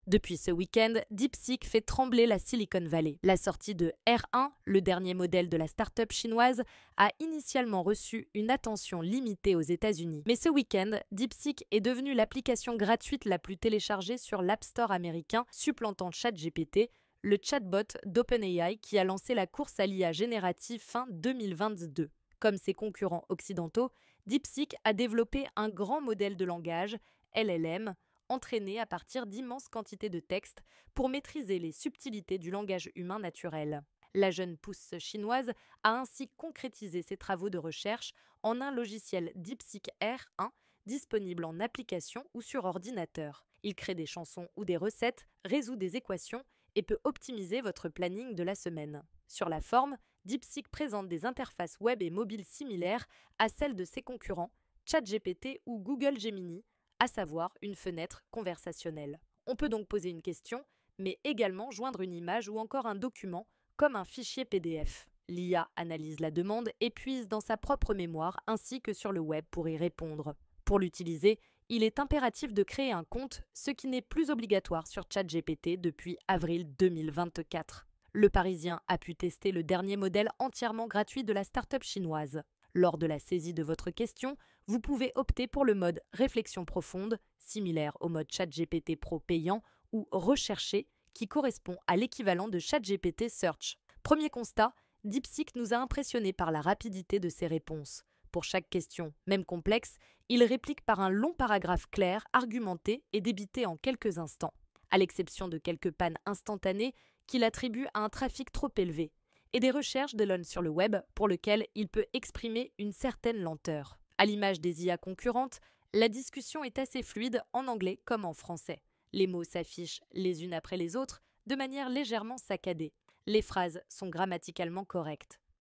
Depuis ce week-end, DeepSeek fait trembler la Silicon Valley. La sortie de R1, le dernier modèle de la start-up chinoise, a initialement reçu une attention limitée aux États-Unis. Mais ce week-end, DeepSeek est devenue l'application gratuite la plus téléchargée sur l'App Store américain, supplantant ChatGPT, le chatbot d'OpenAI qui a lancé la course à l'IA générative fin 2022. Comme ses concurrents occidentaux, DeepSeek a développé un grand modèle de langage, LLM, entraîné à partir d'immenses quantités de texte pour maîtriser les subtilités du langage humain naturel. La jeune pousse chinoise a ainsi concrétisé ses travaux de recherche en un logiciel DeepSeek R1 disponible en application ou sur ordinateur. Il crée des chansons ou des recettes, résout des équations et peut optimiser votre planning de la semaine. Sur la forme, DeepSeek présente des interfaces web et mobiles similaires à celles de ses concurrents, ChatGPT ou Google Gemini, à savoir une fenêtre conversationnelle. On peut donc poser une question, mais également joindre une image ou encore un document, comme un fichier PDF. L'IA analyse la demande et puise dans sa propre mémoire ainsi que sur le web pour y répondre. Pour l'utiliser, il est impératif de créer un compte, ce qui n'est plus obligatoire sur ChatGPT depuis avril 2024. Le Parisien a pu tester le dernier modèle entièrement gratuit de la start-up chinoise. Lors de la saisie de votre question, vous pouvez opter pour le mode réflexion profonde, similaire au mode ChatGPT Pro payant, ou recherché, qui correspond à l'équivalent de ChatGPT Search. Premier constat, DeepSeek nous a impressionnés par la rapidité de ses réponses. Pour chaque question, même complexe, il réplique par un long paragraphe clair, argumenté et débité en quelques instants, à l'exception de quelques pannes instantanées qu'il attribue à un trafic trop élevé, et des recherches d'Elon sur le web pour lequel il peut exprimer une certaine lenteur. À l'image des IA concurrentes, la discussion est assez fluide en anglais comme en français. Les mots s'affichent les unes après les autres de manière légèrement saccadée. Les phrases sont grammaticalement correctes.